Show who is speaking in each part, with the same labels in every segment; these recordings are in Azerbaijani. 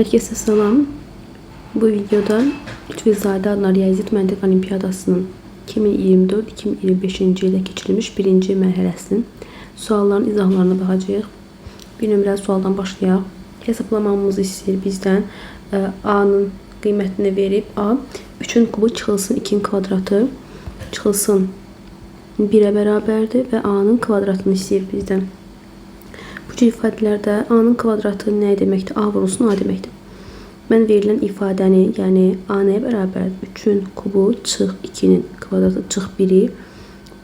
Speaker 1: Herkese selam. Bu videoda Lütfüzade adlı Riyaziyyat Məntiq Olimpiyadasının 2024-2025 ildə keçirilmiş birinci mərhələsinin sualların izahlarına baxacağıq. Bir nömrəli sualdan başlayaq. Hesablamamızı istəyir bizdən. A'nın qiymətini verib A 3'ün kubu çıxılsın 2'nin kvadratı çıxılsın 1'ə bərabərdir və A'nın kvadratını istəyir bizdən. Bu cür ifadələrdə A'nın kvadratı nə deməkdir? A vurulsun A deməkdir. Mən verilən ifadəni, yəni A nəyə bərabərdir? 3'ün kubu çıx 2'nin kvadratı çıx 1'i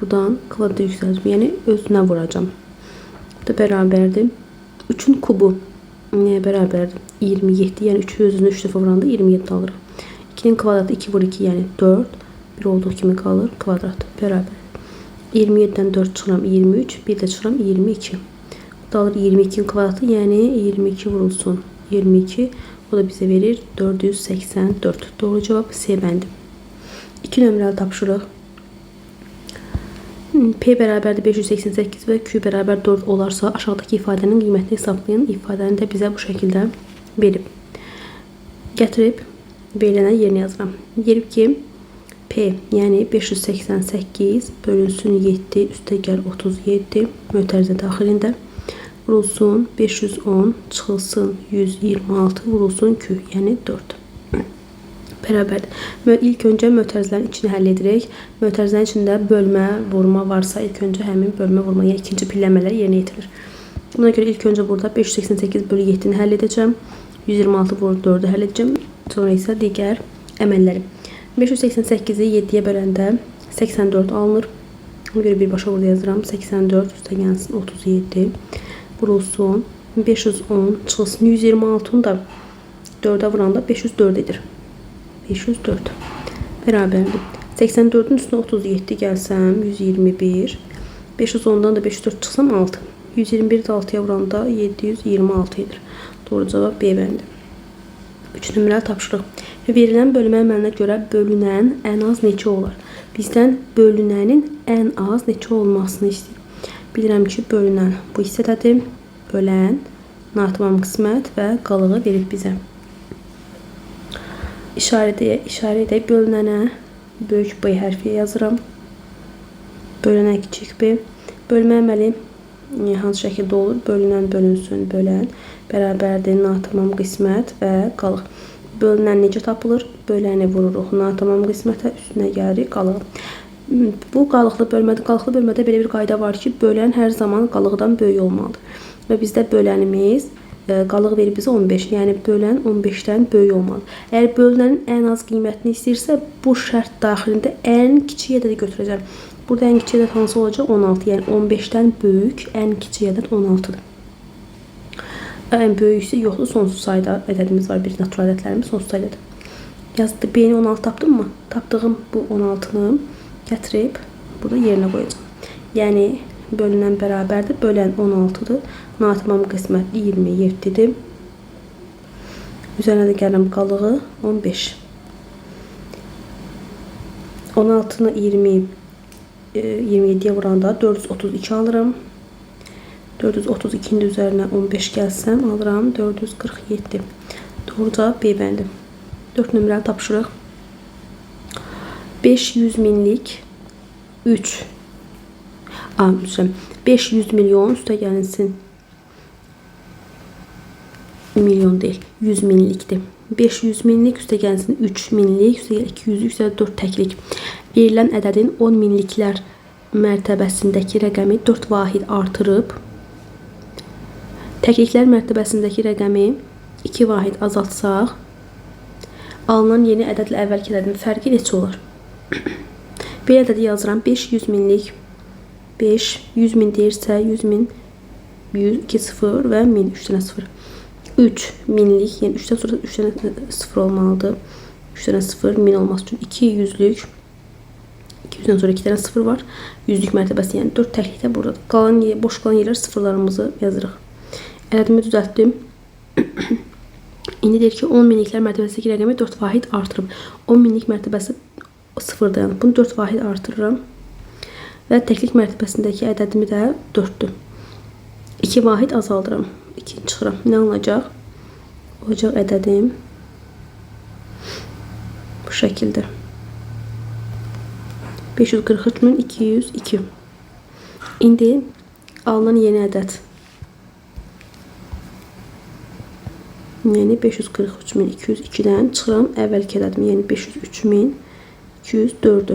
Speaker 1: buradan kvadratı yüksələcəm. Yəni özünə vuracağım. Bu da bərabərdir. 3'ün kubu nəyə bərabərdir? 27. Yəni 3'ü özünü 3 dəfə vuranda 27 alırıq. 2'nin kvadratı 2 vur 2 yəni 4. 1 olduğu kimi qalır kvadrat. Bərabər. 27'dən 4 çıxıram 23. 1 də çıxıram 22. Alır 22'nin kvadratı, yəni 22 vurulsun 22, o da bizə verir 484. Doğru cavab C bəndi. 2 nömrəli tapşırıq. P bərabərdir 588 və Q bərabər 4 olarsa aşağıdakı ifadənin qiymətini hesablayın. İfadəni də bizə bu şəkildə verib. Gətirib verilənə yerinə yazıram. Verib ki P yəni 588 bölünsün 7 üstəgəl 37 mötərizə daxilində vurulsun 510 çıxılsın 126 vurulsun Q yəni 4 bərabərdir. İlk öncə mötərizələrin içini həll edirik. Mötərizələrin içində bölmə, vurma varsa ilk öncə həmin bölmə, vurma, yəni ikinci pilləmələri yerinə yetirilir. Buna görə ilk öncə burada 588 bölü 7'ni həll edəcəm. 126 bölü 4'ü həll edəcəm. Sonra isə digər əməlləri. 588'i 7'yə böləndə 84 alınır. Ona görə birbaşa burada yazıram. 84 üstə gəlsin 37 vurulsun 510 çıxılsın 126'ın da 4'ə vuranda 504 edir. 504 bərabərdir. 84'ün üstünə 37 gəlsəm 121. 510'dan da 504 çıxsam 6. 121 də 6'ya vuranda 726 edir. Doğru cavab B bəndi. 3 nömrəli tapşırıq. Verilən bölmə əməlinə görə bölünən ən az neçə olar? Bizdən bölünənin ən az neçə olmasını istəyir. Bilirəm ki, bölünən bu hissədədir. Bölən, natamam qismət və qalığı verib bizə. İşarə edək. Bölünənə böyük B hərfi yazıram. Bölünən kiçik B. Bölmə əməli hansı şəkildə olur? Bölünən, bölünsün, bölən bərabərdir natamam qismət və qalıq. Bölünən necə tapılır? Böləni vururuq natamam qismətə, üstünə gəlirik qalığı. Bu qalıqlı bölmədə, belə bir qayda var ki, bölən hər zaman qalıqdan böyük olmalıdır. Və bizdə bölənimiz qalıq verib bizə 15. Yəni bölən 15'dən böyük olmalıdır. Əgər bölünənin ən az qiymətini istəyirsə, bu şərt daxilində ən kiçik ədədi götürəcəm. Burada ən kiçik ədəd hansı olacaq? 16. Yəni 15'dən böyük ən kiçik ədəd 16'dır. Ən böyüksü yoxdur, sonsuz sayda ədədimiz var. Bir natural ədədlərimiz sonsuz saydadır. Yazdı. B-ni 16 tapdım mı? Tapdığım bu 16'nı gətirib burada yerinə qoyacağım. Yəni bölünən bərabərdir. Bölən 16'dır. Natamam qismət 27'dir. Üzərinə də gələm qalığı 15. 16'nı 27'yə vuranda 432 alıram. 432'nin üzərinə 15 gəlsəm alıram 447. Doğru cavab B bəndi. 4 nömrəli tapşırıq. 500 minlik 500 milyon üstə gəlinsin. Milyon deyil, 100 minlikdir. 500 minlik üstə gəlinsin 3 minlik, üstə gəl 200, üstə 4 təklik. Verilən ədədin 10 minliklər mərtəbəsindəki rəqəmi 4 vahid artırıb, təkliklər mərtəbəsindəki rəqəmi 2 vahid azaltsaq, alınan yeni ədədlə əvvəlki ədədin fərqi neçə olur? Bir ədədi yazıram. 500 minlik 100 min deyirsə 100 min 2 0 və 1000 3 dənə 0. 3 minlik, yəni 3'dən sonra 3 dənə 0 olmalıdır. 3 dənə 0 1000 olması üçün 200'lük 200'dən sonra 2 dənə 0 var. 100'lük mərtəbəsi, yəni 4 təklik də buradadır. Boş qalan yerlər sıfırlarımızı yazırıq. Ədədimi düzəltdim. İndi deyir ki 10 minliklər mərtəbəsindəki rəqəmi 4 vahid artırıb. 10 minlik mərtəbəsi 0'dır. Yəni bunu 4 vahid artırıram. Və təklik mərtəbəsindəki ədədimi də 4'dür. 2 vahid azaldıram. 2 çıxıram. Nə olacaq? olacaq ədədim. Bu şəkildə. 543.202. İndi alınan yeni ədəd. Yəni 543.202-dən çıxıram əvvəlki ədədim, yəni 503.204-ü.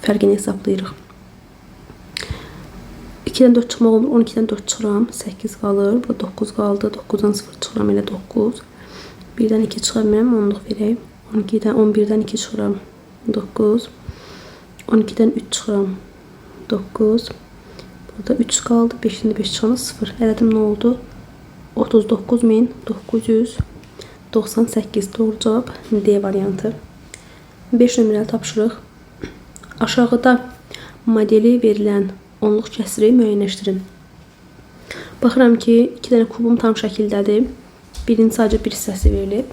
Speaker 1: Fərqini hesablayırıq. 2-dən 4 çıxmaq olmur, 12-dən 4 çıxıram, 8 qalır, bu 9 qaldı, 9-dan 0 çıxıram, elə 9. 1-dən 2 çıxarmıram, 10-luq verək. 11-dən 2 çıxıram, 9. 12-dən 3 çıxıram, 9. Burada 3 qaldı, 5-dən 5 çıxanda 0. Ədədim nə oldu? 39.998. Doğru cavab D variantı. 5 nömrəli tapşırıq. Aşağıda modeli verilən onluq kəsiri müəyyənləşdirin. Baxıram ki, 2 dənə kubum tam şəkildədir. Birinin sadəcə bir hissəsi verilib.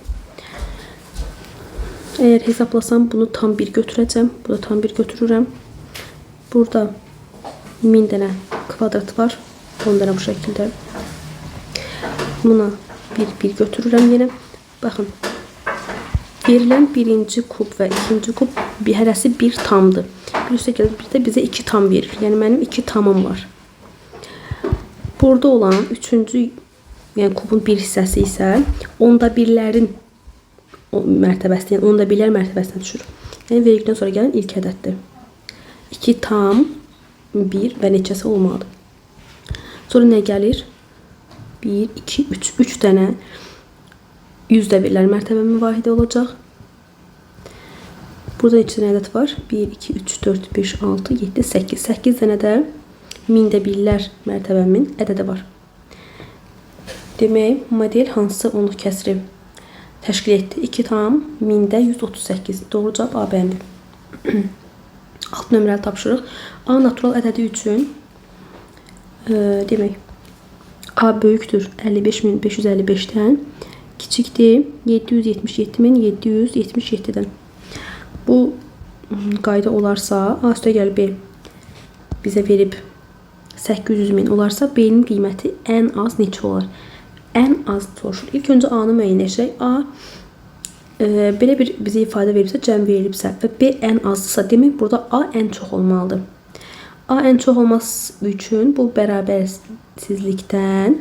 Speaker 1: Əgər hesablasam, bunu tam 1 götürəcəm. Burada tam 1 götürürəm. Burada 1000 dənə kvadrat var. 10 dənə bu şəkildə. Buna 1 götürürəm yenə. Baxın. Verilən birinci kub və ikinci kub hərəsi 1 tamdır. Bir üstə gəlir, bir də bizə 2 tam verir. Yəni mənim 2 tamım var. Burada olan üçüncü, yəni kubun bir hissəsi isə onda birlərin mərtəbəsi, yəni onda birlər mərtəbəsinə düşür. Yəni vergidən sonra gələn ilk ədəddir. 2 tam 1 və neçəsi olmalıdır. Sonra nə gəlir? 1, 2, 3. 3 dənə yüzdə birlər mərtəbəmin vahidi olacaq. Burada neçə dənə ədəd var? 1, 2, 3, 4, 5, 6, 7, 8. 8 dənə də mində birlər mərtəbəmin ədədi var. Demək, model hansı onluq kəsiri təşkil etdi? 2 tam mində 138. Doğru cavab A bəndi. 6 nömrəli tapşırıq. A natural ədədi üçün demək, A böyükdür 55.555-dən, kiçikdir 777.777-dən. Bu qayda olarsa, A üstə gəl B bizə verib 800.000 olarsa, B-nin qiyməti ən az neçə olar? Ən az soruşur. İlk öncə A-nı müəyyənləşdirək. A belə bir bizə ifadə verirsə, cəm verilibsə və B ən azdısa, demək burada A ən çox olmalıdır. A ən çox olması üçün bu bərabərsizlikdən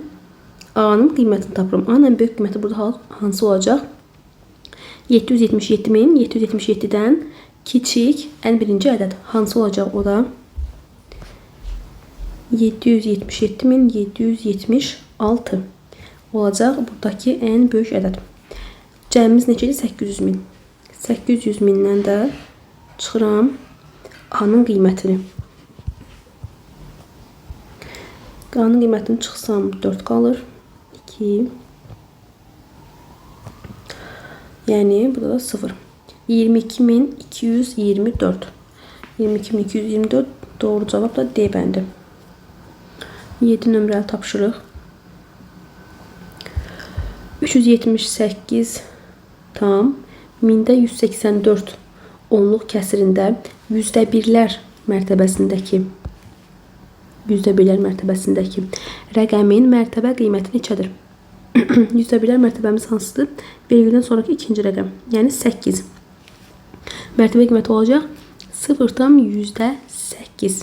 Speaker 1: A-nın qiymətini tapıram. A-nın ən böyük qiyməti burada hansı olacaq? 777.777-dən kiçik ən birinci ədəd hansı olacaq o da? 777.776 olacaq buradakı ən böyük ədəd. Cəmimiz neçədir? 800.000. 800.000-dən də çıxıram A-nın qiymətini. A-nın qiymətini çıxsam 4 qalır. 2. Yəni burada da 0. 22.224. 22.224 doğru cavab da D bəndi. 7 nömrəli tapşırıq. 378 tam mində 184 onluq kəsirində yüzdə birlər mərtəbəsindəki rəqəmin mərtəbə qiyməti neçədir? Yüzdə birlər mərtəbəmiz hansıdır? Vergüldən sonraki ikinci rəqəm, yəni 8. Mərtəbə qiyməti olacaq 0,8.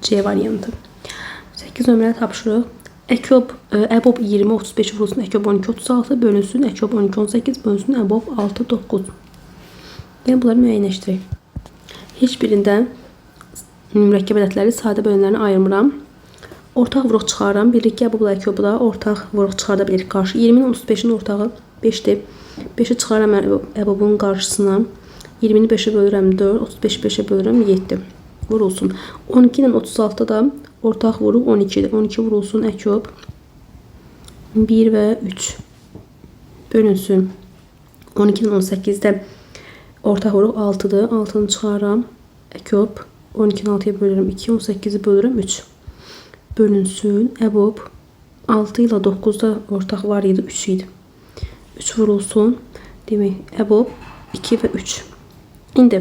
Speaker 1: C variantı. 8 nömrəli tapşırıq. Əbob 20-35 vurulsun, əkob 12-36 bölünsün, əkob 12-18 bölünsün, əbob 6-9. Yəni bunları müəyyənləşdirək. Heç birindən mürəkkəb ədədləri sadə bölünlərini ayırmıram. Ortaq vuruq çıxarıram. Birlikdə əbobla əkobla ortaq vuruq çıxarda bilirik qarşı. 20-nin 35-nin ortağı 5-dir. 5-i çıxaram əbobun qarşısına. 20-ni 5-ə bölürəm 4, 35-i 5-ə bölürəm 7. Vurulsun. 12 ilə 36 da ortaq vuruq 12-dir. 12 vurulsun əkob 1 və 3 bölünsün. 12 ilə 18-də ortaq vuruq 6-dır. 6-nı çıxaram əkob 12-ni 6-ya bölürəm 2, 18-i bölürəm 3. Bölünsün. Əbob 6 ilə 9-da ortaq var idi, 3 idi. 3 vurulsun. Demək, əbob 2 və 3. İndi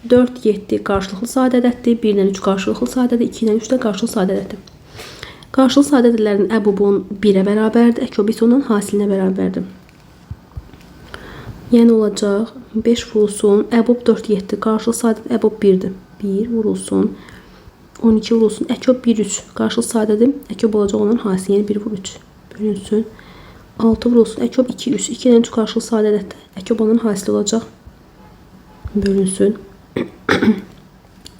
Speaker 1: 4, 7 qarşılıqlı sadə ədəddir. 1 ilə 3 qarşılıqlı sadə ədəddir. 2 ilə 3 də qarşılıqlı sadə ədəddir. Qarşılı sadə ədədlərin əbobun 1-ə bərabərdir. Əkob isə onun hasilinə bərabərdir. Yəni olacaq 5 vurulsun, əbob 4, 7. Qarşılı sadə əbob 1-dir. 1 vurulsun, 12 vurulsun, əkob 1, 3. Qarşılı sadədir. Əkob olacaq onun hasili, yəni 1 vur 3. Bölünsün. 6 vurulsun, əkob 2, 3. 2-dən 3 qarşılı sadə ədəddir. Əkob onun hasili olacaq. Bölünsün.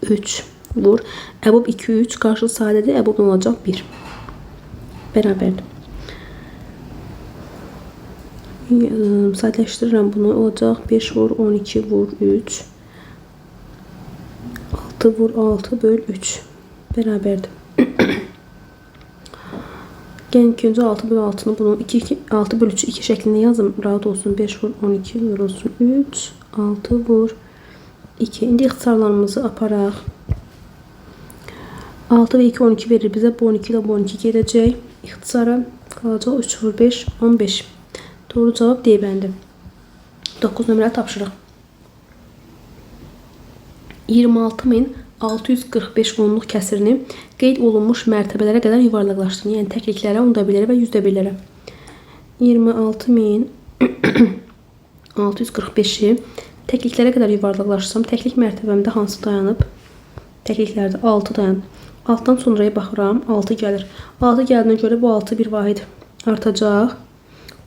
Speaker 1: 3 vur. Əbob 2, 3. Qarşılı sadədir. Əbob olacaq 1. Bərabərdir. Sadələşdirirəm bunu. Olacaq 5 vur 12 vur 3. 6 vur 6 böl 3. Bərabərdir. Gəlin ki, öncə 6 bölü 6-nı bunun 6 bölü 3'ü 2 şəklində yazım. Rahat olsun. 5 vur 12 vurulsun 3. 6 vur 2. İndi ixtisarlarımızı aparaq. 6 və 2 12 verir bizə. Bu 12 ilə bu 12 gedəcək. İxtisara qalacaq 3 vur 5 15. Doğru cavab D bəndi. 9 nömrəli tapşırıq. 26.645 onluq kəsirini qeyd olunmuş mərtəbələrə qədər yuvarlaqlaşdırın. Yəni təkliklərə, onda birlərə və yüzdə birlərə. 26.645-i təkliklərə qədər yuvarlaqlaşdırsam, təklik mərtəbəmdə hansı dayanıb? Təkliklərdə 6 dayanıb. Altdan sonraya baxıram, 6 gəlir. 6 gəldiyinə görə bu 6 bir vahid artacaq.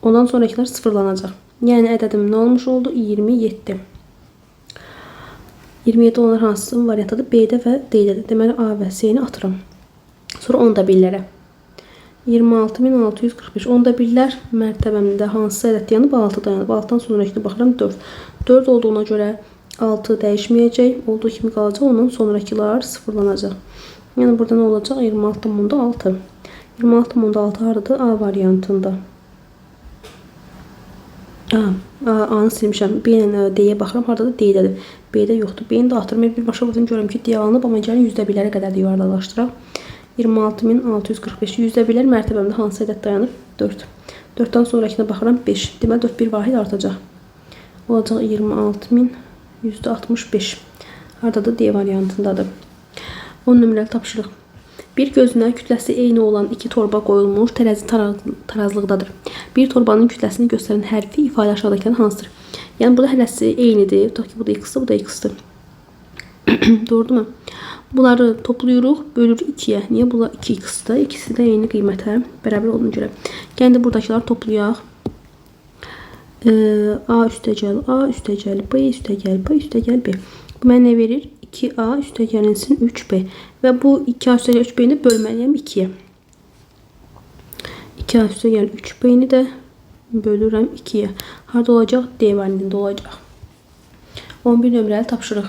Speaker 1: Ondan sonrakılar sıfırlanacaq. Yəni ədədim nə olmuş oldu? 27. 27 onlar hansı variantdadır? B-də və D-dədir. Deməli, A və C-ni atıram. Sonra onda birlərə. 26.645. Onda birlər mərtəbəmdə hansı ədəd dayanıb? 6 dayanıb. 6-dan sonrakına baxıram 4. 4 olduğuna görə 6 dəyişməyəcək. Olduğu kimi qalacaq. Ondan sonrakılar sıfırlanacaq. Yəni burada nə olacaq? 26.6. 26.6 haradır? A variantında. A-nı silmişəm. B ilə D-yə baxıram. Haradadır? D-dədir. B-də yoxdur. B-ni də atıram. Bir başa baxın görürəm ki, D alınıb. Amma gəlin yüzdə birlərə qədər də yuvarlaqlaşdıraq. 26.645. Yüzdə birlər mərtəbəmdə hansı ədəd dayanıb? 4. 4-dən sonrakına baxıram 5. Deməli 4 bir vahid artacaq. Olacaq 26.165. Haradadır? D variantındadır. 10 nömrəli tapşırıq. Bir gözünə kütləsi eyni olan iki torba qoyulmuş tərəzi tarazlıqdadır. Bir torbanın kütləsini göstərən hərfi ifadə aşağıdakıların hansıdır? Yəni burada hələsi eynidir. Tutaq ki, bu da x-dir, bu da x-dir. Doğrudur mu? Bunları toplayırıq, bölürük 2-yə. Niyə? Bunlar 2x-dir. İkisi də eyni qiymətə bərabər olduğuna görə. Gəlin də buradakıları toplayaq. A üstəgəl A, üstəgəl B, üstəgəl B, üstəgəl B. Bu mənə nə verir? 2A üstəgəlinsin 3B. Və bu 2A üstəgəl 3B'ni bölməliyəm 2-yə. 2A üstəgəl 3B'ni də bölürəm 2-yə. Harada olacaq? D variantında olacaq. 11 nömrəli tapşırıq.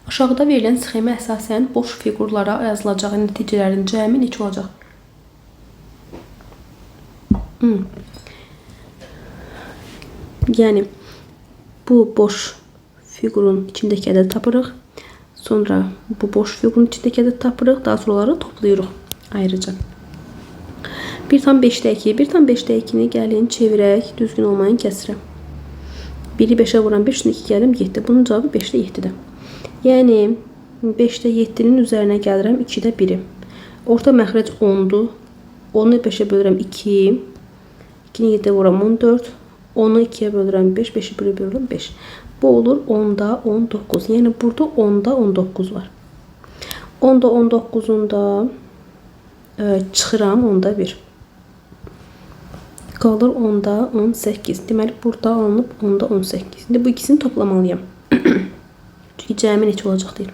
Speaker 1: Aşağıda verilən sxemə əsasən boş fiqurlara yazılacağı nəticələrin cəmi neçə olacaq? Yəni bu boş fiqurun içindəki ədədi tapırıq. Sonra bu boş fiqurun içindəki ədədi tapırıq. Daha sonra onları toplayırıq ayrıca. 1/5-də 2. 1/5-də 2-ni gəlin çevirək düzgün olmayan kəsrə. 1-i 5-ə vuran 5, 2 gəlim 7. Bunun cavabı 5-də 7-dir. Yəni 5-də 7-nin üzərinə gəlirəm 2-də 1-i. Orta məxrəc 10-dur. 10-u 5-ə bölürəm 2. 2-ni 7-ə vuram 14. 10-u 2-yə bölürəm 5. 5-i 1-ə bölürəm 5. Bu olur 10-da 19. Yəni burada 10-da 19 var. 10-da 19'un da çıxıram 10-da 1. Qalır 10-da 18. Deməli burada alınıb 10-da 18. İndi bu ikisini toplamalıyam. Çünki cəmi neçə olacaq deyir.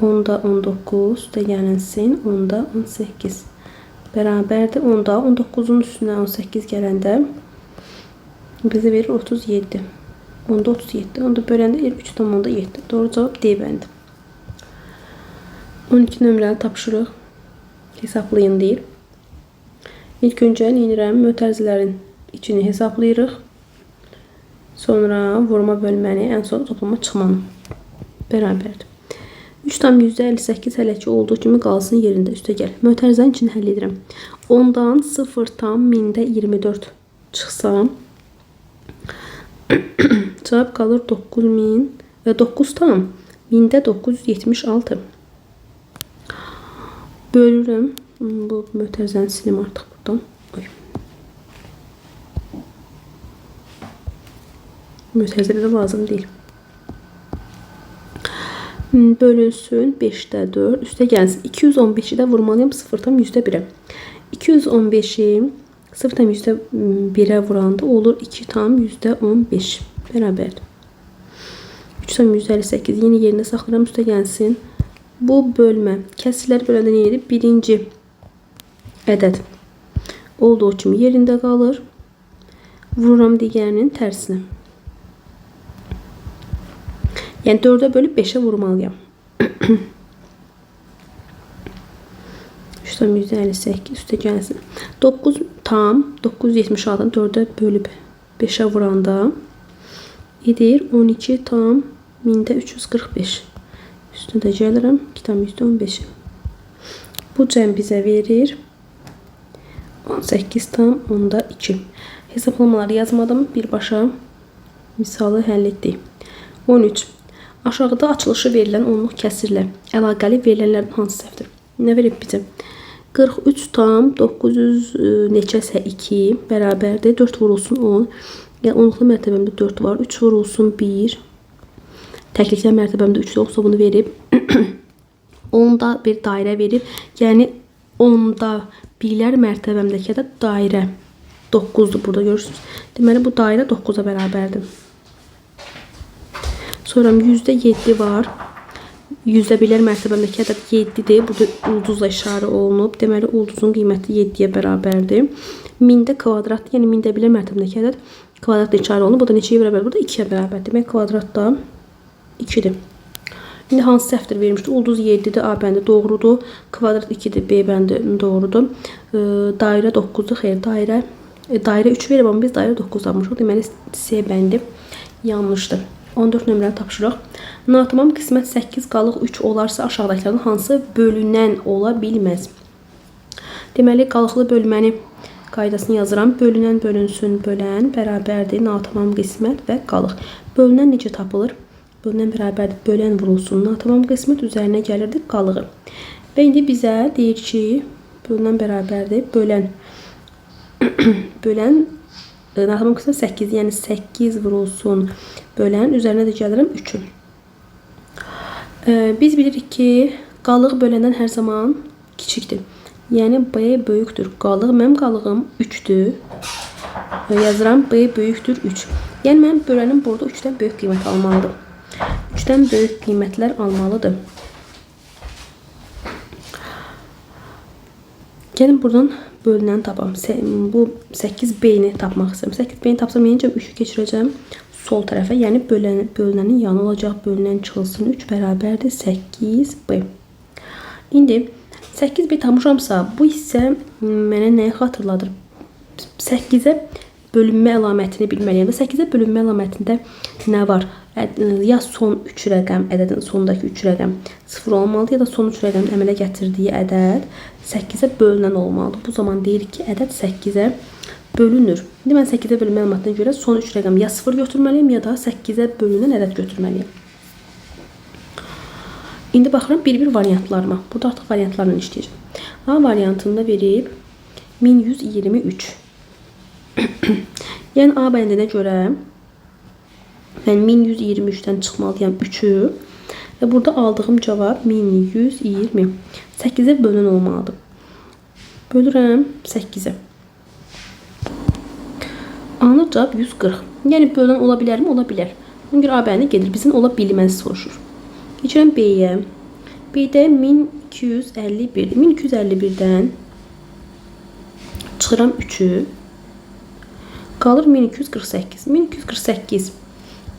Speaker 1: 10-da 19 üstəgəlinsin 10-da 18. Bərabərdir 10-da 19'un üstünə 18 gələndə bizi verir 37. 10-da 37. Onda böləndə 3,7. Doğru cavab D bəndi. 12 nömrəli tapşırıq. Hesablayın deyir. İlk öncə neyirəm? Mötərizələrin içini hesablayırıq. Sonra vurma bölməni, ən sonra toplama çıxmanı. Bərabərdir. 3,58 hələ ki olduğu kimi qalsın yerində üstəgəl. Mötərizənin içini həll edirəm. 10-dan 0,1024 çıxsam cavab qalır 9,1000'də 976. Bölürüm Bu mötərizəni silim artıq buradan. Oy. Mötərizədə də lazım deyil. Bölünsün 5'də 4 üstə gəlsin. 215'i də vurmalıyım 0,1'ə. 215'i 0,1'ə vuranda olur 2,15 bərabər. 3,58 yeni yerində saxlayıram, üstə gəlsin. Bu bölmə kəsirlər böləndə nə edir? Birinci ədəd olduğu kimi yerində qalır. Vururam digərinin tərsinə. Yəni 4'ə bölüb 5'ə vurmalıyam. 3,58 üstə gəlsin. 9,76'dan 4'ə bölüb 5'ə vuranda edir 12,345. Üstünə də gəlirəm 2,15. Bu cəm bizə verir 18,2. Hesablamaları yazmadım, birbaşa misalı həll etdik. 13. Aşağıda açılışı verilən onluq kəsirlə əlaqəli verilənlərdən hansı səhvdir? Nə verib bizə? 43,900 neçəsə 2 bərabərdir. 4 vurulsun 10. Yəni onluqlu mərtəbəmdə 4 var. 3 vurulsun 1. Təkliklər mərtəbəmdə 3 yoxsa bunu verib. 10'da bir dairə verib. Yəni 10'da birlər mərtəbəmdəki də dairə 9'dur burada görürsünüz. Deməli bu dairə 9'a bərabərdir. Sonra %7 var. %1'lər mərtəbəmdəki ədəd 7'dir. Burada ulduzla işarə olunub. Deməli ulduzun qiyməti 7'yə bərabərdir. 1000'də kvadrat, yəni 1000'də 1'lər mərtəbəmdəki ədəd kvadratla işarə olunub. Bu da neçəyə bərabər? Burada 2'yə bərabər. Demək kvadrat da 2'dir. İndi hansı səhvdir vermişdi? Ulduz 7'dir, A bəndi doğrudur. Kvadrat 2'dir, B bəndi doğrudur. Dairə 9'dur, xeyr, dairə 3 verib, amma biz dairə 9 almışıq. Deməli C bəndi yanlışdır. 14 nömrəni tapşırıq. Natamam qismət 8 qalıq 3 olarsa aşağıdakilərdən hansı bölünən ola bilməz? Deməli qalıqlı bölməni qaydasını yazıram. Bölünən bölünsün bölən bərabərdir. Natamam qismət və qalıq. Bölünən necə tapılır? Bölünən bərabərdir. Bölən vurulsun. Natamam qismət üzərinə gəlirdi qalığı. Və indi bizə deyir ki, bölünən bərabərdir. Bölən natamam qismət 8, yəni 8 vurulsun bölən üzərinə də gəlirəm 3'ün. Biz bilirik ki, qalıq böləndən hər zaman kiçikdir. Yəni B böyükdür. Qalıq, mənim qalığım 3'dür. Yazıram B böyükdür 3. Yəni mənim bölənim burada 3'dən böyük qiymət almalıdır. 3'dən böyük qiymətlər almalıdır. Gəlin buradan bölünəni tapam. Bu 8B'ni tapmaq istəyirəm. 8B'ni tapsam yenicə 3'ü keçirəcəm sol tərəfə. Yəni bölünənin yanı olacaq. Bölünən çıxılsın 3 bərabərdir 8B. İndi 8B tapmışamsa bu hissə mənə nəyi xatırladır? 8'ə bölünmə əlamətini bilməliyəm. 8'ə bölünmə əlamətində nə var? Ya son 3 rəqəm, ədədin sonundakı 3 rəqəm 0 olmalıdır, ya da son 3 rəqəmin əmələ gətirdiyi ədəd 8'ə bölünən olmalıdır. Bu zaman deyir ki, ədəd 8'ə bölünür. İndi mən 8'ə bölünmə əlamətinə görə son 3 rəqəm ya 0 götürməliyim, ya da 8'ə bölünən ədəd götürməliyim. İndi baxıram bir-bir variantlarıma. Burada artıq variantlarla işləyəcəm. A variantında verib 1123. Yəni A bəndinə görə mən 1123'dən çıxmalıyam 3'ü və burada aldığım cavab 1120. 8'ə bölünən olmalıdır. Bölürəm 8'ə. Alınır cavab 140. Yəni bölünən ola bilərmi? Ola bilər. Buna görə A bəndi gedir. Bizim ola bilməz soruşur. Geçirəm B'yə. B'də 1251. 1251'dən çıxıram 3'ü. Qalır 1248. 1248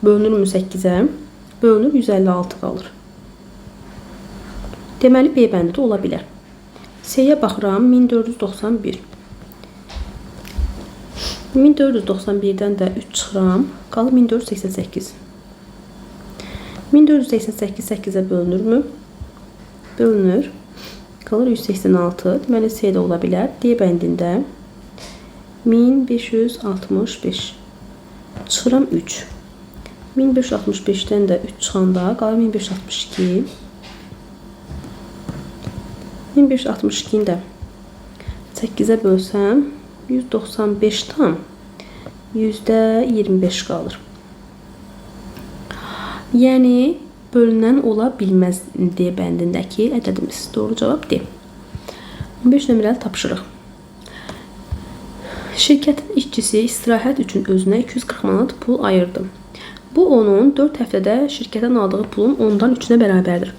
Speaker 1: bölünür 8'ə? Bölünür 156 qalır. Deməli B bəndi də ola bilər. C-yə baxıram 1491. 1491'dən də 3 çıxıram. Qalır 1488. 1488 8'ə bölünürmü? Bölünür. Qalır 186. Deməli C də ola bilər. D bəndində 1565. Çıxıram 3. 1565'dən də 3 çıxanda qalır 1562. 1562'ni də 8'ə bölsəm 195 %25 qalır. Yəni bölünən ola bilməz D bəndindəki ədədimiz. Doğru cavab D. 15 nömrəli tapşırıq. Şirkətin işçisi istirahət üçün özünə 240 manat pul ayırdı. Bu onun 4 həftədə şirkətdən aldığı pulun 10-dan 3-ünə bərabərdir.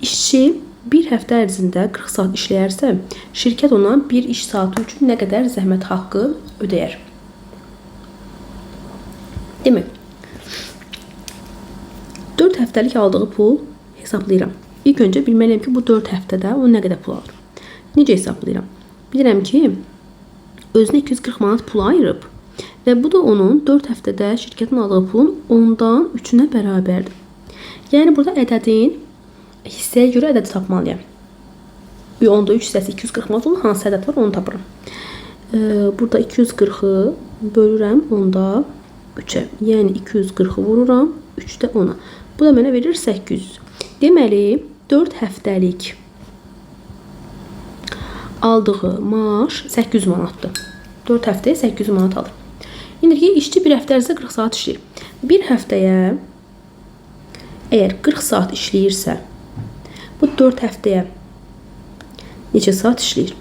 Speaker 1: İşçi bir həftə ərzində 40 saat işləyərsə, şirkət ona bir iş saatı üçün nə qədər zəhmət haqqı ödəyər? Demək, 4 həftəlik aldığı pul hesablayıram. İlk öncə bilməliyəm ki, bu 4 həftədə o nə qədər pul alır. Necə hesablayıram? Bilirəm ki, özünə 240 manat pul ayırıb və bu da onun 4 həftədə şirkətin aldığı pulun 10-dan 3-ünə bərabərdir. Yəni burada ədədin hissəyə görə ədədi tapmalıyam. 10-da 3 hissəsi 240 manat olur. Hansı ədəd var onu tapıram. Burada 240-ı bölürəm 10-da 3-ə. Yəni 240-ı vururam 3-də 10-a. Bu da mənə verir 800. Deməli 4 həftəlik aldığı maaş 800 manatdır. 4 həftəyə 800 manat alır. İndi ki, işçi bir həftə ərzində 40 saat işləyir. Bir həftəyə əgər 40 saat işləyirsə, bu 4 həftəyə neçə saat işləyir?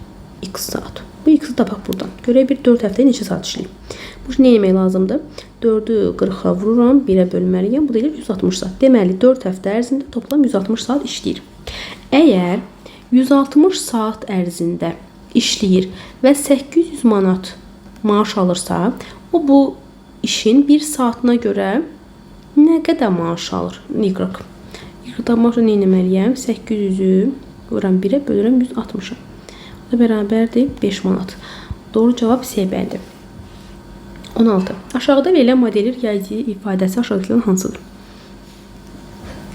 Speaker 1: X saat. Bu X-i tapaq buradan. Görək bir 4 həftəyə neçə saat işləyir. Bu nə etmək lazımdır? 4-ü 40-a vururam, 1-ə bölməliyəm. Bu da 160 saat. Deməli 4 həftə ərzində toplam 160 saat işləyir. Əgər 160 saat ərzində işləyir və 800 manat maaş alırsa, o bu işin bir saatına görə nə qədər maaş alır? Y. Y-dan maaşı nə etməliyəm? 800-ü vururam 1-ə bölürəm 160-a. O da bərabərdir 5 manat. Doğru cavab C bəndi. 16. Aşağıda verilən modelir yazıcı ifadəsi aşağıdakilərin hansıdır?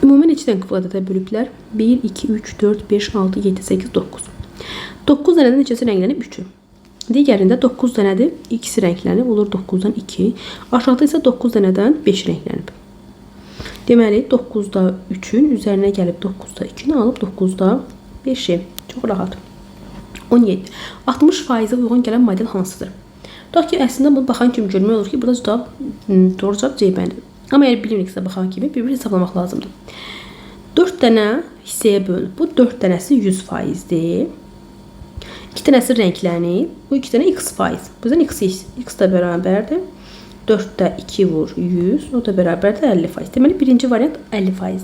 Speaker 1: Ümumi neçə dənə kvadratə bölüblər? 1, 2, 3, 4, 5, 6, 7, 8, 9. 9 dənədən neçəsi rənglənib? 3-ü. Digərində 9 dənədir. İkisi rənglənib. Olur 9-dan 2. Aşağıda isə 9 dənədən 5 rənglənib. Deməli 9-da 3-ün üzərinə gəlib 9-da 2-ni alıb 9-da 5-i. Çox rahat. 17. 60%-ə uyğun gələn model hansıdır? Tutaq ki, əslində bunu baxan kimi görmək olur ki, burada doğru cavab C bəndidir. Amma əgər bilmiriksə baxan kimi bir-bir hesablamaq lazımdır. 4 dənə hissəyə bölünür. Bu 4 dənəsi 100%-dir. 2 dənəsi rənglənib. Bu 2 dənə x%. Bu yüzden x da bərabərdir. 4-də 2 vur 100. O da bərabərdir 50%. Deməli birinci variant 50%.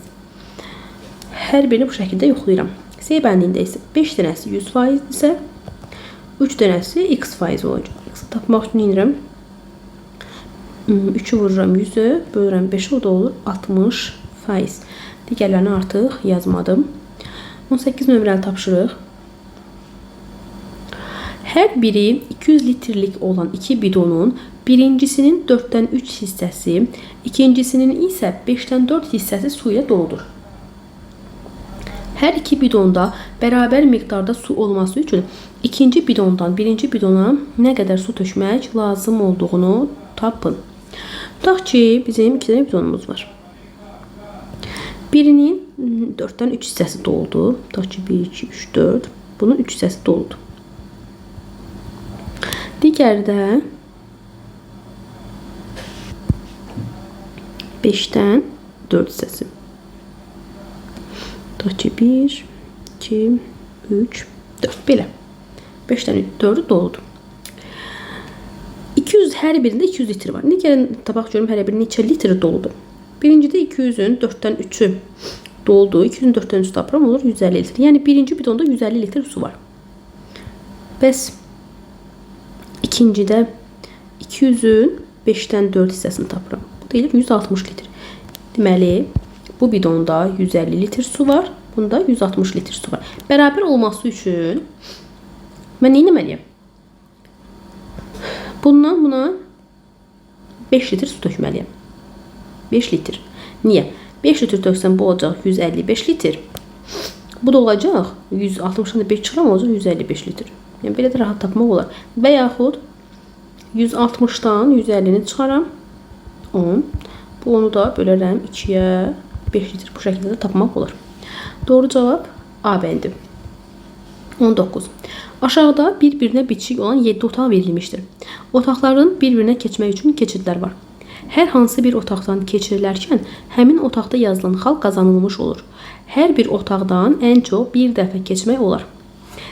Speaker 1: Hər birini bu şəkildə yoxlayıram. C bəndində isə 5 dənəsi 100% isə 3 dənəsi x% olacaq. X-i tapmaq üçün inirəm. 3'ü vururam 100'ü, bölürəm 5'i, o da olur 60%. Digərlərini artıq yazmadım. 18 nömrəli tapşırıq. Hər biri 200 litrlik olan 2 bidonun birincisinin 4'dən 3 hissəsi, ikincisinin isə 5'dən 4 hissəsi su ilə doludur. Hər iki bidonda bərabər miqdarda su olması üçün ikinci bidondan birinci bidona nə qədər su tökmək lazım olduğunu tapın. Tutaq ki, bizim 2 dənə bidonumuz var. Birinin 4'dən 3 hissəsi doldu. Tutaq ki, 1, 2, 3, 4. Bunun 3 hissəsi doldu. Digəri də 5'dən 4 hissəsi. Tutaq ki, 1, 2, 3, 4. Belə. 5'dən 4'ü doldu. 200 hər birində 200 litr var. İndi gəlin tabaq görüm hər biri neçə litr doludur. Birincidə 200'ün 4'dən 3'ü doldu. 200'ün 4'dən 3'ü tapıram, olur 150 litr. Yəni birinci bidonda 150 litr su var. Bəs ikincidə 200'ün 5'dən 4 hissəsini tapıram. Bu da 160 litr. Deməli, bu bidonda 150 litr su var. Bunda 160 litr su var. Bərabər olması üçün mən nə etməliyəm? Bundan buna 5 litr su tökməliyəm. 5 litr. Niyə? 5 litr töksəm bu olacaq 155 litr. Bu da olacaq 160'dan 5 çıxıram, olacaq 155 litr. Yəni belə də rahat tapmaq olar. Və yaxud 160'dan 150'ni çıxaram 10. Bu onu da bölərəm 2'yə 5 litr. Bu şəkildə də tapmaq olar. Doğru cavab A bəndi. 19. Aşağıda bir-birinə bitişik olan 7 otaq verilmişdir. Otaqların bir-birinə keçmək üçün keçidlər var. Hər hansı bir otaqdan keçirilərkən həmin otaqda yazılan xal qazanılmış olur. Hər bir otaqdan ən çox bir dəfə keçmək olar.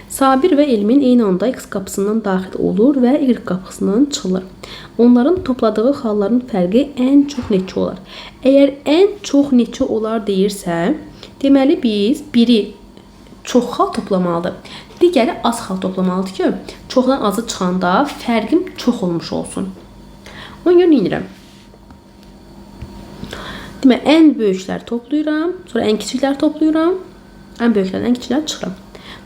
Speaker 1: Sabir və Elmin eyni anda X qapısından daxil olur və Y qapısından çıxılır. Onların topladığı xalların fərqi ən çox neçə olar? Əgər ən çox neçə olar deyirsə, deməli biz biri çox xal toplamalıdır. Digəri az xal toplamalıdır ki, çoxdan azı çıxanda fərqim çox olmuş olsun. Ona görə nə edirəm? Deməli, ən böyükləri toplayıram, sonra ən kiçikləri toplayıram, ən böyüklərdən ən kiçikləri çıxıram.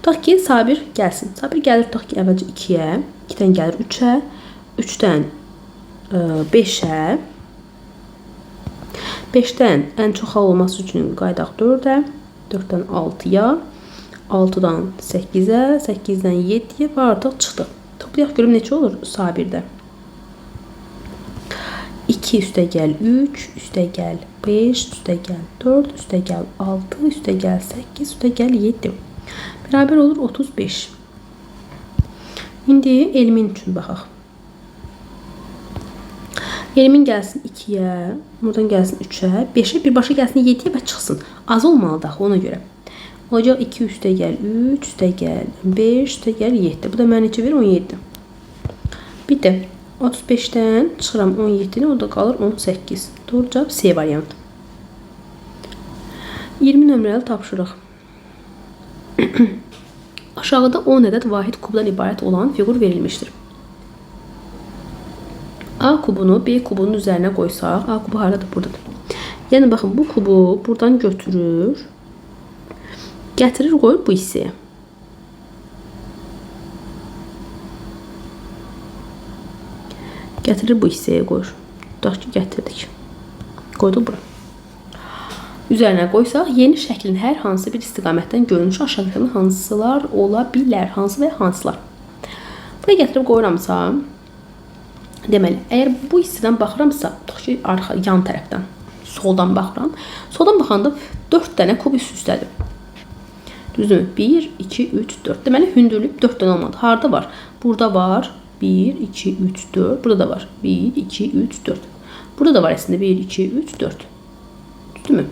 Speaker 1: Tutaq ki, Sabir gəlsin. Sabir gəlir, tutaq ki, əvvəlcə 2-yə, 2-dən gəlir 3-ə, 3-dən 5-ə, 5-dən ən çox xal olması üçün qaydaq 4-ə, 4-dən 6-ya, 6-dan 8-ə, 8-dən 7-yə və artıq çıxdı. Toplayaq görüm neçə olur Sabirdə. 2 üstəgəl 3, üstəgəl 5, üstəgəl 4, üstəgəl 6, üstəgəl 8, üstəgəl 7. Bərabər olur 35. İndi Elmin üçün baxaq. Elmin gəlsin 2-yə, buradan gəlsin 3-ə, 5-ə, birbaşa gəlsin 7-yə və çıxsın. Az olmalıdır ona görə. Olacaq 2 üstəgəl 3, üstəgəl 5, üstəgəl 7. Bu da mənə neçə verir? 17. Bitti. 35-dən çıxıram 17-ni, orada qalır 18. Doğru cavab C variantı. 20 nömrəli tapşırıq. Aşağıda 10 ədəd vahid kubdan ibarət olan fiqur verilmişdir. A kubunu B kubunun üzərinə qoysaq, A kubu haradadır? Buradadır. Yəni, baxın, bu kubu buradan götürür, gətirir, qoyur bu hissəyə. Gətirir bu hissəyə qoyur. Tutaq ki, gətirdik. Qoyduq bura. Üzərinə qoysaq, yeni şəklin hər hansı bir istiqamətdən görünüşü aşağıdakı hansılar ola bilər? Hansı və hansılar? Buraya gətirib qoyuramsa, deməli, əgər bu hissədən baxıramsa, tutaq ki, yan tərəfdən, soldan baxıram. Soldan baxanda 4 dənə kub üst-üstədir. Düzdürmü? 1, 2, 3, 4. Deməli, hündürlük 4 dənə olmadı. Harada var? Burada var. 1, 2, 3, 4. Burada da var. 1, 2, 3, 4. Burada da var əslində 1, 2, 3, 4. Düzdürmü?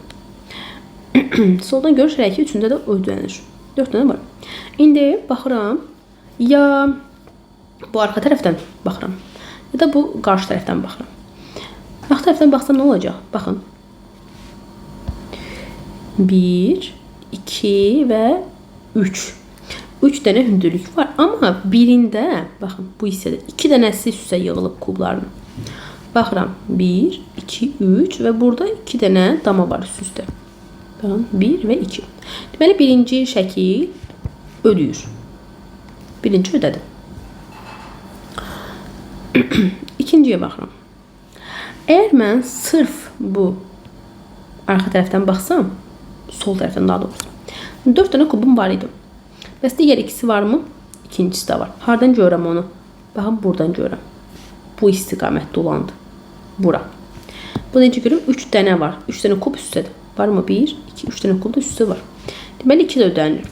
Speaker 1: Soldan görüşərək ki, üçündə də ödənir. 4 dənə var. İndi baxıram, ya bu arxa tərəfdən baxıram, ya da bu qarşı tərəfdən baxıram. Arxa tərəfdən baxsam nə olacaq? Baxın. 1, 2 və 3. 3 dənə hündürlük var. Amma birində, baxın, bu hissədə 2 dənəsi üstə yığılıb kubların. Baxıram, 1, 2, 3 və burada 2 dənə dama var üst-üstə. 1 və 2. Deməli, birinci şəkil ödəyir. Birinci ödədi. İkinciyə baxıram. Əgər mən sırf bu arxa tərəfdən baxsam, sol tərəfdən daha doğrusu, 4 dənə kubum var idi. Bəs digər ikisi varmı? İkincisi də var. Hardan görürəm onu? Baxın, buradan görürəm. Bu istiqamətdə olandı. Bura. Bu necə görürüm? 3 dənə var. 3 dənə kub üstədir. Varmı? 1, 2, 3 dənə kub da üstü var. Deməli, 2 də ödənilir.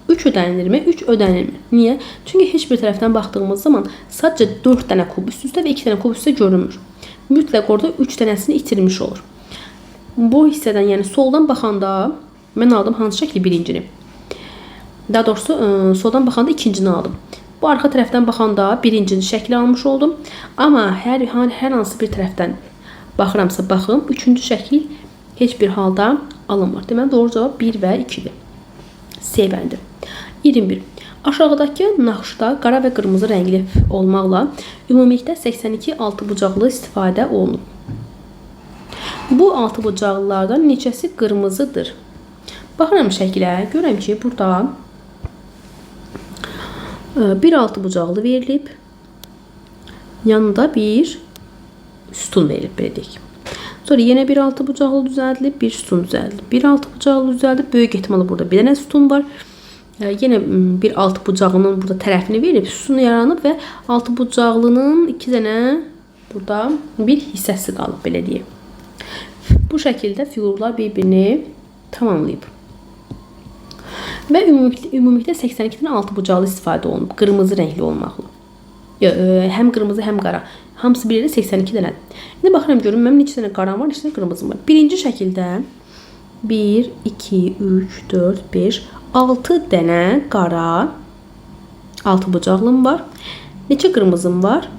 Speaker 1: 3 ödənilirmi? 3 ödənilmir. Niyə? Çünki heç bir tərəfdən baxdığımız zaman sadəcə 4 dənə kub üstü və 2 dənə kub üstü görünmür. Mütləq orada 3 dənəsini itirmiş olur. Bu hissədən, yəni soldan baxanda mən aldım hansı şəkli? Birincini. Daha doğrusu soldan baxanda ikincini aldım. Bu arxa tərəfdən baxanda birincini şəkli almış oldum. Amma hər hansı bir tərəfdən baxıramsa baxım, üçüncü şəkil heç bir halda alınmır. Deməli, doğru cavab 1 və 2-dir. C bəndi. 21. Aşağıdakı naxışda qara və qırmızı rəngli olmaqla ümumilikdə 82 altı bucaqlı istifadə olunub. Bu altı bucaqlılardan neçəsi qırmızıdır? Baxıram şəkilə, görəm ki, burada bir altı bucaqlı verilib, yanında bir sütun verilib, belə deyək. Sonra yenə bir altı bucaqlı düzəldilib, bir sütun düzəldilib. Bir altı bucaqlı düzəldilib, böyük ehtimalı burada bir dənə sütun var. Yenə bir altı bucaqlının burada tərəfini verib, sütun yaranıb və altı bucaqlının 2 dənə burada bir hissəsi qalıb, belə deyək. Bu şəkildə fiqurlar bir-birini tamamlayıb. Və ümumilikdə 82-dən 6 bucaqlı istifadə olunub. Qırmızı rəngli olmaqla. Həm qırmızı, həm qara. Hamısı bir yerdə 82 dənədir. İndi baxıram görüm mənim neçə dənə qaram var, neçə dənə qırmızım var. Birinci şəkildə 1, 2, 3, 4, 5, 6 dənə qara 6 bucaqlım var. Neçə qırmızım var?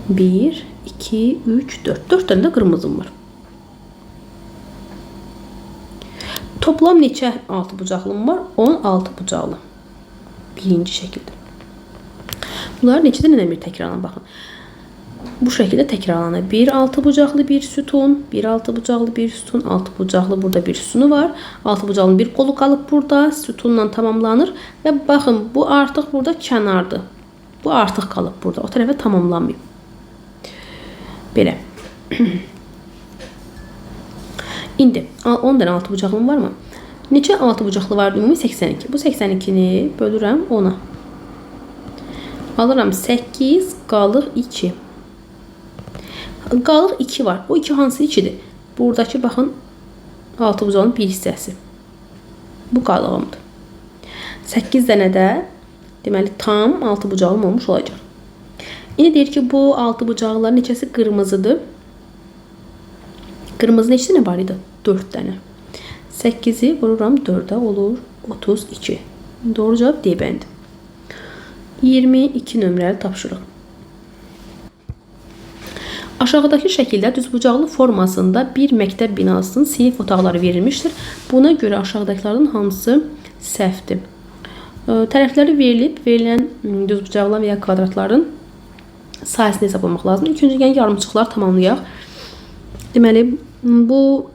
Speaker 1: 1, 2, 3, 4. 4 dənə də qırmızım var. Toplam neçə 6 bucaqlım var? 16 bucaqlı. Birinci şəkildə. Bunlar neçə dənə bir təkrarına baxın. Bu şəkildə təkrarlanır. 1 6 bucaqlı bir sütun, 1 6 bucaqlı bir sütun, 6 bucaqlı burada bir sütunu var. 6 bucaqlının bir qolu qalıb burada, sütunla tamamlanır və baxın bu artıq burada kənardır. Bu artıq qalıb burada. O tərəfə tamamlanmıyor. Belə. İndi 10 dənə 6 bucaqlım varmı? Neçə 6 bucaqlı var? Ümumi 82. Bu 82-ni bölürəm 10-a. Alıram 8, qalıq 2. Qalıq 2 var. O 2 hansı 2-dir? Buradakı baxın 6 bucağın bir hissəsi. Bu qalığımdır. 8 dənə də deməli tam 6 bucağım olmuş olacaq. İndi deyir ki bu 6 bucaqların neçəsi qırmızıdır? Qırmızı neçə dənə var idi? 4 dənə. 8-i vururam 4-ə olur 32. Doğru cavab D bəndi. 22 nömrəli tapşırıq. Aşağıdakı şəkildə düzbucaqlı formasında bir məktəb binasının sinif otaqları verilmişdir. Buna görə aşağıdakılardan hansı səhvdir? Tərəfləri verilib, verilən düzbucaqlı və ya kvadratların sayəsini hesablamaq lazımdır. İlk öncə yarımçıqlar tamamlayaq. Deməli, bu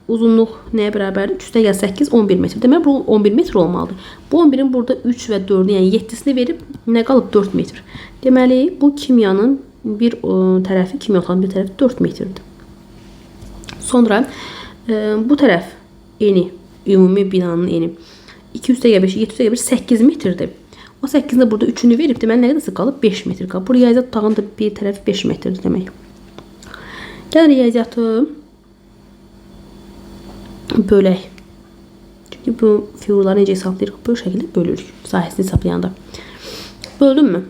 Speaker 1: uzunluq nəyə bərabərdir? 3 + 8 11 metr. Deməli, bu 11 metr olmalıdır. Bu 11-in burada 3 və 4-ü, yəni 7-sini verib, nə qalıb? 4 metr. Deməli, bu kimyanın bir tərəfi, kimya otağının bir tərəfi 4 metrdir. Sonra bu tərəf eni, ümumi binanın eni 2 + 5, 7 + 5 8 metrdir. O 8-in də burada 3-ünü verib, deməli, nə qədərsə qalıb? 5 metr qalıb. Bu riyaziyyat otağının da bir tərəfi 5 metrdir demək. Gəlin riyaziyyatı bölək. Çünki bu figurları necə hesablayırıq? Bu şəkildə bölürük. Sahəsini hesablayanda. Böldüm mü?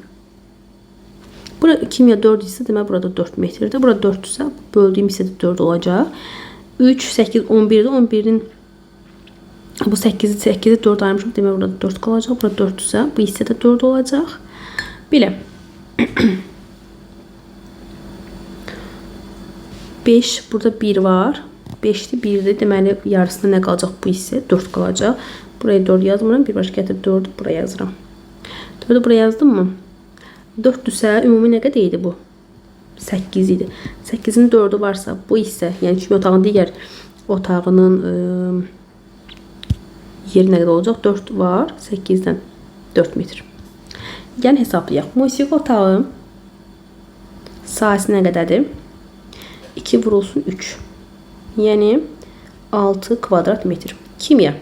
Speaker 1: Burada kimya 4 isə demək burada 4 metrdir. Burada 4 isə böldüyüm hissədə 4 olacaq. 3, 8, 11'dir. 11'in bu 8'i 4 ayırmışım. Demək burada 4 qalacaq. Burada 4 isə bu hissədə 4 olacaq. Belə. 5 burada 1 var. 5'ti 1'dir. Deməli yarısında nə qalacaq bu hissə? 4 qalacaq. Buraya 4 yazmıram. Bir başqa gətir 4'ü buraya yazıram. 4'ü buraya yazdım mı? 4'düsə ümumi nə qədər idi bu? 8 idi. 8'in 4'ü varsa bu hissə, yəni kimya otağının digər otağının yeri nə qədər olacaq? 4 var. 8'dən 4 metr. Gəlin hesablayaq. Musiqi otağı sahəsi nə qədərdir? 2 vurulsun 3. Yəni 6 kvadrat metr. Kimya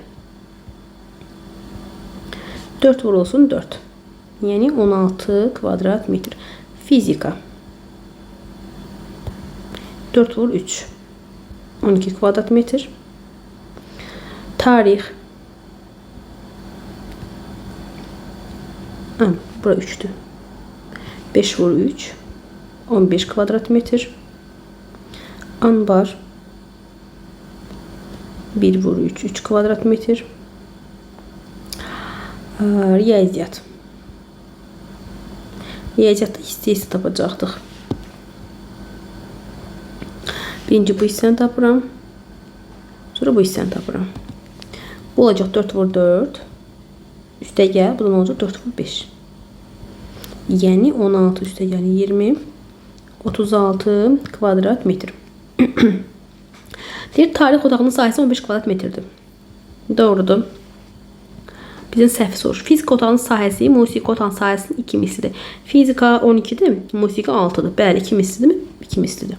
Speaker 1: 4 vurulsun 4. Yəni 16 kvadrat metr. Fizika 4 vur 3. 12 kvadrat metr. Tarix bura 3'tü. 5 vur 3. 15 kvadrat metr. Anbar 1 vur 3. 3 kvadrat metr. Riyaziyyat. Riyaziyyatda hissə tapacaqdıq. Birinci bu hissəni tapıram. Sonra bu hissəni tapıram. Bu olacaq 4 vur 4. Üstəgəl. Bu da nə olacaq? 4 vur 5. Yəni 16 üstəgəl 20. 36 kvadrat metr. Deyir, tarix otağının sahəsi 15 kvadrat metrdir. Doğrudur. Bizden səhv soruşur. Fizika otağının sahəsi musiqi otağının sahəsinin 2 mislidir. Fizika 12'dir, musiqi 6'dır. Bəli, 2 mislidir mi? 2 mislidir.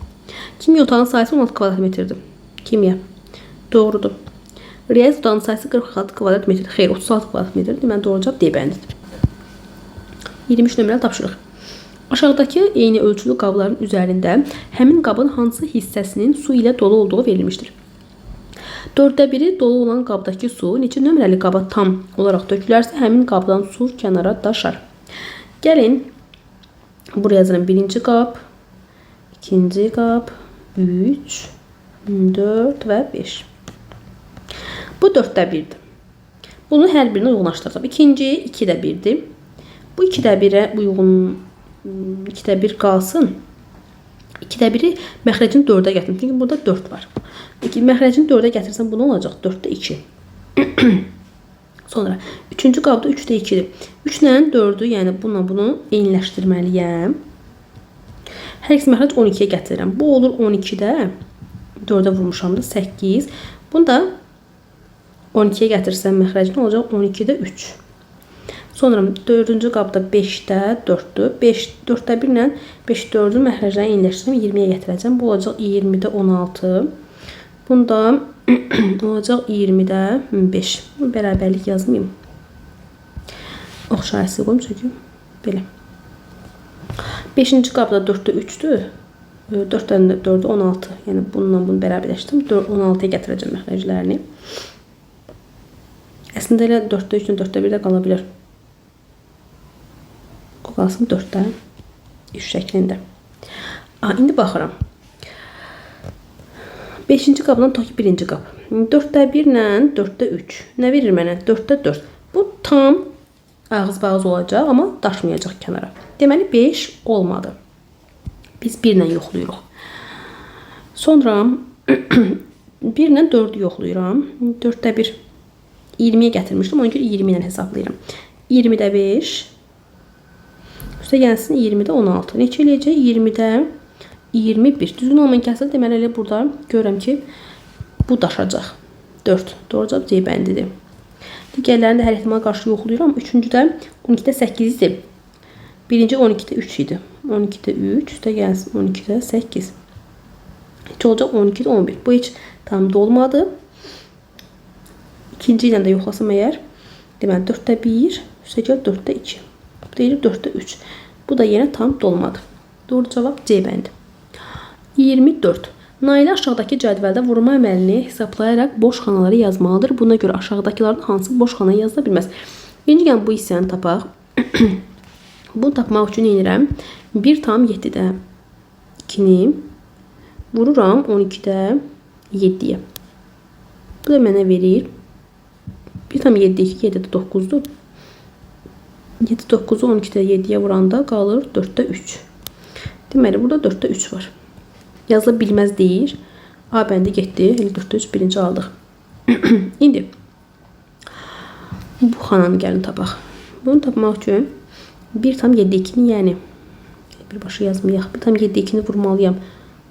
Speaker 1: Kimya otağının sahəsi 16 kvadrat metrdir. Kimya. Doğrudur. Riyaziyyat otağının sahəsi 46 kvadrat metrdir. Xeyr, 36 kvadrat metrdir. Deməli, doğru cavab D bəndidir. 23 nömrəli tapşırıq. Aşağıdakı eyni ölçülü qabların üzərində həmin qabın hansı hissəsinin su ilə dolu olduğu verilmişdir. 4də biri dolu olan qabdakı su neçə nömrəli qaba tam olaraq tökülərsə, həmin qabdan su kənara daşar. Gəlin, buraya yazıram. Birinci qab, ikinci qab, 3, 4 və 5. Bu 4də 1'dir. Bunu hər birinə uyğunlaşdıracağım. İkinci 2də 1'dir. Bu 2də 1'ə uyğun 2də 1 qalsın. 2də 1'i məxrəcin 4'ə gətirim. Çünki burada 4 var. Məxrəcin 4'ə gətirsəm bu nə olacaq? 4'də 2. Sonra 3-cü qabda 3'də 2'dir. 3 ilə 4'ü, yəni bununla bunu eyniləşdirməliyəm. Hər ikisi məxrəc 12'yə gətirirəm. Bu olur 12'də 4'ə vurmuşam da 8. Bunu da 12'yə gətirsəm məxrəcin olacaq 12'də 3. Sonra 4-cü qabda 5'də 4'dür. 4'də 1 ilə 5 4'ü məxrəcdən eyniləşdirəm, 20'yə gətirəcəm. Bu olacaq 20'də 16. Bunda olacaq 20'də 5. Bərabərlik yazmayayım. Oxşayısı qoyum çünki belə. 5-ci qabda 4'də 3'dür. 4'dən 4'də 16. Yəni bununla bunu bərabərləşdirdim. 16'ya gətirəcəm məxrəclərini. Əslində elə 4'də 3 ilə 4'də 1 də qala bilər. Qalsın 4'də 3 şəklində. İndi baxıram. 5-ci qabdan toki 1-ci qab. 4'də 1 ilə 4'də 3. Nə verir mənə? 4'də 4. Bu tam ağız-bağız olacaq, amma daşmayacaq kənara. Deməli 5 olmadı. Biz 1 ilə yoxlayırıq. Sonra 1 ilə 4'ü yoxlayıram. 4'də 1 20'yə gətirmişdim. Ona görə 20 ilə hesablayıram. 20'də 5. Üstə gəlsin 20'də 16. Neçə eləyəcək? 20'də 21. Düzgün olmayan kəsr deməli elə burada görürəm ki, bu daşacaq. 4. Doğru cavab C bəndidir. Digərlərini də hər ehtimala qarşı yoxlayıram. 3-cüdə 12'də 8 idi. Birinci 12'də 3 idi. 12'də 3. Üstə gəlsin 12'də 8. Heç olacaq 12'də 11. Bu heç tam dolmadı. İkinci ilə də yoxlasam əgər, deməli 4'də 1, üstə gəl 4'də 2. Bu deyir 4'də 3. Bu da yenə tam dolmadı. Doğru cavab C bəndi. 24. Nailə aşağıdakı cədvəldə vurma əməlini hesablayaraq boş xanaları yazmalıdır. Buna görə aşağıdakıların hansı boş xana yazıla bilməz? Birinci gəlin bu hissəni tapaq. Bunu tapmaq üçün edirəm. 1 tam 7'də 2'ni vururam 12'də 7'yə. Bu da mənə verir. 1 tam 7'də 2, 7'də 9'dur. 7 9'u 12'də 7'yə vuranda qalır 4'də 3. Deməli, burada 4'də 3 var. Yazıla bilməz deyir. A bəndi getdi. Elə 4'də 3 birinci aldıq. İndi bu xananı gəlin tapaq. Bunu tapmaq üçün 1 tam 7'də 2'ni, yəni birbaşa yazmayaq. 1 tam 7'də 2'ni vurmalıyam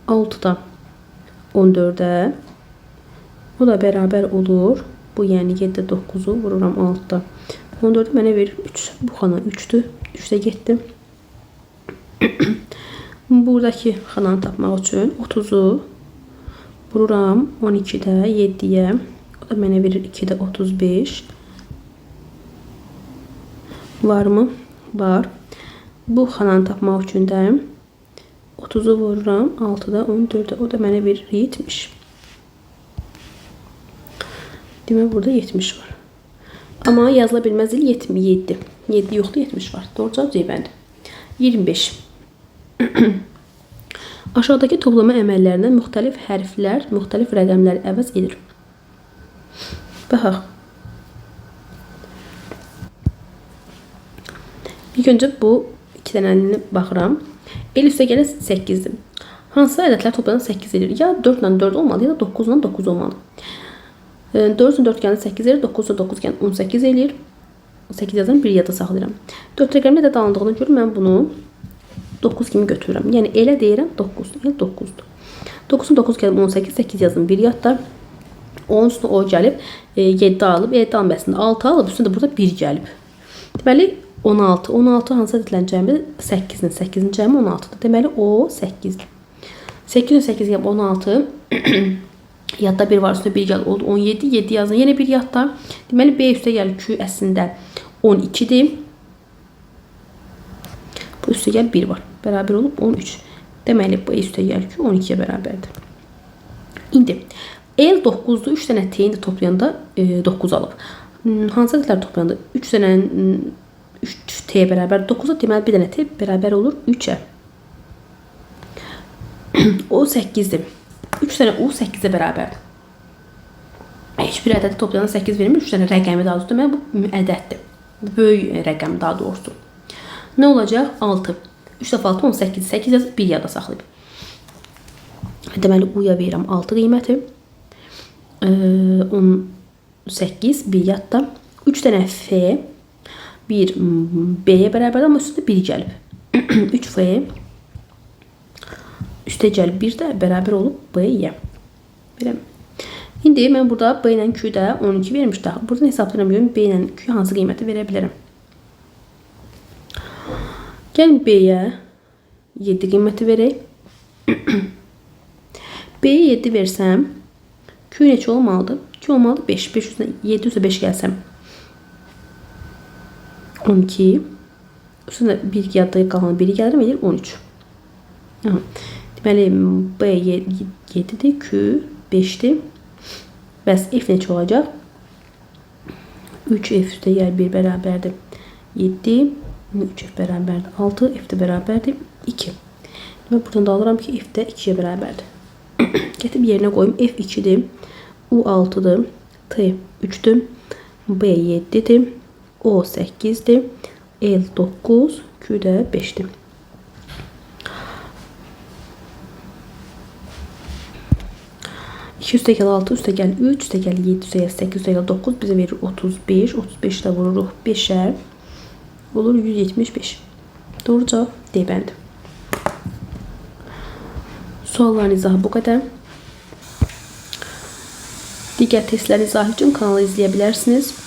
Speaker 1: 6'da 14'ə. O da bərabər olur. Bu yəni 7'də 9'u vururam 6'da. 14'ü mənə verir 3. Bu xana 3'dür. 3'də getdi. Buradakı xananı tapmaq üçün 30'u vururam 12'də 7'yə. O da mənə verir 2'də 35. Varmı? Var. Bu xananı tapmaq üçün də 30'u vururam 6'da 14'ə. O da mənə verir 70. Demək burada 70 var. Amma yazıla bilməz il 77. 7 yoxdur, 70 var. Doğru cavab C bəndi. 25. Aşağıdakı toplama əməllərindən müxtəlif hərflər, müxtəlif rəqəmlər əvəz edir. Baxaq. İlk öncə bu 2 dənəni baxıram. El üstə gələ 8'dir. Hansı ədədlər toplamda 8 edir? Ya 4 ilə 4 olmalı, ya da 9 ilə 9 olmalı. 4 ilə 4 gələn 8 edir, 9 ilə 9 gələn 18 edir. 8 yazan bir yada saxlayıram. 4 rəqəmlə də dağıldığına görə mən bunu 9 kimi götürürəm. Yəni elə deyirəm 9'dur. Yəni 9'dur. 9'un 9 gəlib 18, 8 yazın bir yadda. Onun üstüne o gəlib 7 alıb, 7 almasında 6 alıb, üstündə də burada 1 gəlib. Deməli 16. 16 hansı ədədlərin cəmi? 8'in. 8'in cəmi 16'dır. Deməli o 8'dir. 8 8 gəlib 16. Yadda 1 var, üstündə 1 gəlir, oldu 17. 7 yazın, yenə 1 yadda. Deməli B üstə gəlir ki, əslində 12'dir. Bu üstə gəl 1 var. Bərabər olub 13. Deməli bu üstə gəlir ki, 12'yə bərabərdir. İndi El 9'du 3 dənə t'ni də toplayanda 9 alıb. Hansı ədədləri toplayanda 3 dənənin 3 t'yə bərabər 9'a, deməli bir dənə t bərabər olur 3'ə. O 8'dir. 3 dənə u 8'ə bərabərdir. Heç bir ədədi toplayanda 8 vermir. 3 dənə rəqəmi daha doğrusu. Deməli bu ədəddir. Böyük rəqəm daha doğrusu. Nə olacaq? 6. 3 dəfə 6 18. 8 yazıb 1 yada saxlayıb. Deməli u'ya verirəm 6 qiyməti. 18 1 yadda. 3 dənə f 1 b'yə bərabərdir, amma üstündə 1 gəlib. 3 f üstə gəlib 1 də bərabər olub b'yə. Biləm. İndi mən burada b ilə q-də 12 vermişdim. Buradan hesablayıram görüm b ilə q hansı qiyməti verə bilərəm. Gəlin b-yə 7 qiyməti verək. b-yə 7 versəm q neçə olmalıdır? Q olmalıdır 5. 5 üstünə 7 üstə 5 gəlsəm 12. Üstünə 1 yadda qalan 1'i gəlirim, edir 13. Deməli b 7'dir, q 5'dir. Bəs f neçə olacaq? 3f üstə gəl 1 bərabərdir 7. 3f bərabərdir 6. f də bərabərdir 2. Deməli buradan da alıram ki f də 2'yə bərabərdir. Gətirib yerinə qoyum. f 2'dir. u 6'dır. t 3'dür. b 7'dir. o 8'dir. l 9. q də 5'dir. Üstə gəl 6, üstə gəl 3, üstə gəl 7, üstə gəl 8, üstə gəl 9 bizə verir 35. 35 də vururuq 5'ə. Olur 175. Doğru cavab D bəndi. Sualların izahı bu qədər. Digər testlərin izahı üçün kanalı izləyə bilərsiniz.